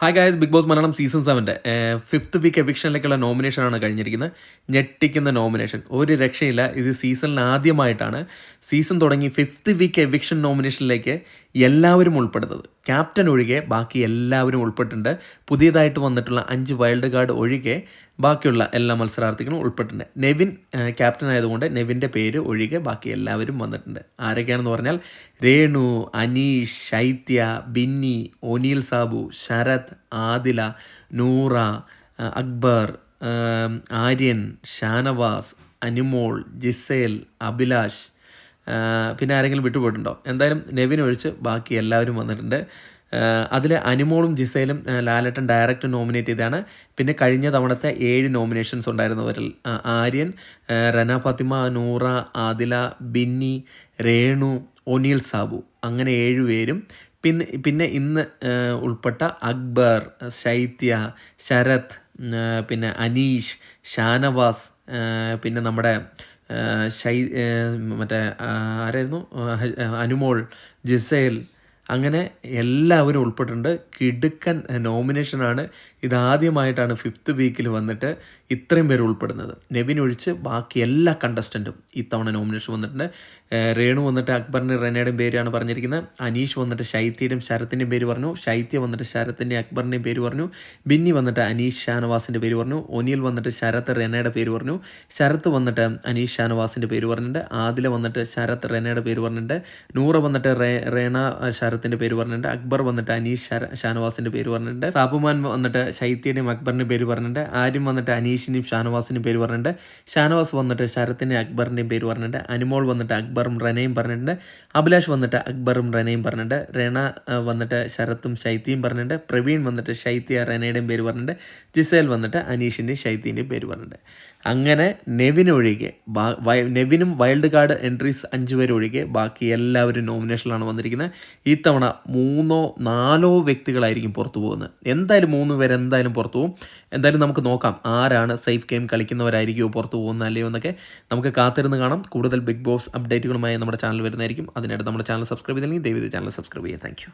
Hi guys, Bigg Boss Malayalam season 7 fifth week എവിക്ഷനിലേക്കുള്ള നോമിനേഷനാണ് കഴിഞ്ഞിരിക്കുന്നത്. ഞെട്ടിക്കുന്ന നോമിനേഷൻ, ഒരു രക്ഷയില്ല. ഇത് സീസണിൽ ആദ്യമായിട്ടാണ് സീസൺ തുടങ്ങി ഫിഫ്ത്ത് വീക്ക് എവിക്ഷൻ നോമിനേഷനിലേക്ക് എല്ലാവരും ഉൾപ്പെടുന്നത്. ക്യാപ്റ്റൻ ഒഴികെ ബാക്കി എല്ലാവരും ഉൾപ്പെട്ടിട്ടുണ്ട്. പുതിയതായിട്ട് വന്നിട്ടുള്ള 5 വൈൽഡ് കാർഡ് ഒഴികെ ബാക്കിയുള്ള എല്ലാ മത്സരാർത്ഥികളും ഉൾപ്പെട്ടിട്ടുണ്ട്. നെവിൻ ക്യാപ്റ്റൻ ആയതുകൊണ്ട് നെവിൻ്റെ പേര് ഒഴികെ ബാക്കി എല്ലാവരും വന്നിട്ടുണ്ട്. ആരൊക്കെയാണെന്ന് പറഞ്ഞാൽ രേണു, അനീഷ്, ശൈത്യ, ബിന്നി, ഒനീൽ സാബു, ശരത്, ആദില, നൂറ, അക്ബർ, ആര്യൻ, ഷാനവാസ്, അനിമോൾ, ജിസേൽ, അഭിലാഷ്, പിന്നെ ആരെങ്കിലും വിട്ടുപോയിട്ടുണ്ടോ? എന്തായാലും നെവിൻ ഒഴിച്ച് ബാക്കി എല്ലാവരും വന്നിട്ടുണ്ട്. അതിൽ അനിമോളും ജിസേലും ലാലേട്ടൻ ഡയറക്റ്റ് നോമിനേറ്റ് ചെയ്താണ്. പിന്നെ കഴിഞ്ഞ തവണത്തെ 7 നോമിനേഷൻസ് ഉണ്ടായിരുന്നവരിൽ ആര്യൻ, റന ഫാത്തിമ, നൂറ, ആദില, ബിന്നി, രേണു, ഒനീൽ സാബു, അങ്ങനെ 7 പേരും. പിന്നെ ഇന്ന് ഉൾപ്പെട്ട അക്ബർ, ശൈത്യ, ശരത്, പിന്നെ അനീഷ്, ഷാനവാസ്, പിന്നെ നമ്മുടെ മറ്റേ ആരായിരുന്നു, അനുമോൾ, ജിസേൽ, അങ്ങനെ എല്ലാവരും ഉൾപ്പെട്ടിട്ടുണ്ട്. കിടുക്കൻ നോമിനേഷനാണ്. ഇതാദ്യമായിട്ടാണ് ഫിഫ്ത്ത് വീക്കിൽ വന്നിട്ട് ഇത്രയും പേര് ഉൾപ്പെടുന്നത്. നെവിൻ ഒഴിച്ച് ബാക്കി എല്ലാ കണ്ടസ്റ്റൻറ്റും ഇത്തവണ നോമിനേഷൻ വന്നിട്ടുണ്ട്. രേണു വന്നിട്ട് അക്ബറിൻ്റെ റെനയുടെയും പേരാണ് പറഞ്ഞിരിക്കുന്നത്. അനീഷ് വന്നിട്ട് ശൈത്യയുടെയും ശരത്തിൻ്റെയും പേര് പറഞ്ഞു. ശൈത്യ വന്നിട്ട് ശരത്തിൻ്റെയും അക്ബറിൻ്റെയും പേര് പറഞ്ഞു. ബിന്നി വന്നിട്ട് അനീഷ് ഷാനവാസിൻ്റെ പേര് പറഞ്ഞു. ഒനിയിൽ വന്നിട്ട് ശരത്ത് റെനയുടെ പേര് പറഞ്ഞു. ശരത്ത് വന്നിട്ട് അനീഷ് ഷാനവാസിൻ്റെ പേര് പറഞ്ഞിട്ടുണ്ട്. ആദില വന്നിട്ട് ശരത്ത് റെനയുടെ പേര് പറഞ്ഞിട്ടുണ്ട്. നൂറ വന്നിട്ട് റേണ ശരത്തിൻ്റെ പേര് പറഞ്ഞിട്ടുണ്ട്. അക്ബർ വന്നിട്ട് അനീഷ് ഷാനവാസിൻ്റെ പേര് പറഞ്ഞിട്ടുണ്ട്. സാബുമാൻ വന്നിട്ട് ശൈത്യയുടെയും അക്ബറിൻ്റെയും പേര് പറഞ്ഞിട്ടുണ്ട്. ആര്യം വന്നിട്ട് അനീഷിൻ്റെയും ഷാനവാസിൻ്റെയും പേര് പറഞ്ഞിട്ടുണ്ട്. ഷാനവാസ് വന്നിട്ട് ശരത്തിൻ്റെയും അക്ബറിൻ്റെയും പേര് പറഞ്ഞിട്ടുണ്ട്. അനിമോൾ വന്നിട്ട് അക്ബറും റെനയും പറഞ്ഞിട്ടുണ്ട്. അഭിലാഷ് വന്നിട്ട് അക്ബറും റെനയും പറഞ്ഞിട്ടുണ്ട്. റെന വന്നിട്ട് ശരത്തും ശൈത്യയും പറഞ്ഞിട്ടുണ്ട്. പ്രവീൺ വന്നിട്ട് ശൈത്യ റെനയുടെയും പേര് പറഞ്ഞിട്ടുണ്ട്. ജിസേൽ വന്നിട്ട് അനീഷിൻ്റെയും ശൈത്യൻ്റെയും പേര് പറഞ്ഞിട്ടുണ്ട്. അങ്ങനെ നെവിനൊഴികെ നെവിനും വൈൽഡ് കാർഡ് എൻട്രീസ് 5 പേര് ഒഴികെ ബാക്കി എല്ലാവരും നോമിനേഷനിലാണ് വന്നിരിക്കുന്നത്. ഇത്തവണ 3-4 വ്യക്തികളായിരിക്കും പുറത്തു പോകുന്നത്. എന്തായാലും 3 പേര് എന്തായാലും പുറത്തു പോകും. എന്തായാലും നമുക്ക് നോക്കാം ആരാണ് സേഫ് ഗെയിം കളിക്കുന്നവരായിരിക്കുമോ പുറത്തു പോകുന്നത് അല്ലയോ എന്നൊക്കെ നമുക്ക് കാത്തിരുന്ന് കാണാം. കൂടുതൽ ബിഗ് ബോസ് അപ്ഡേറ്റുകളുമായി നമ്മുടെ ചാനൽ വരുന്നതായിരിക്കും. അതിനായിട്ട് നമ്മുടെ ചാനൽ സബ്സ്ക്രൈബ് ചെയ്തില്ലെങ്കിൽ ദയവായി ചാനൽ സബ്സ്ക്രൈബ് ചെയ്യുക. താങ്ക്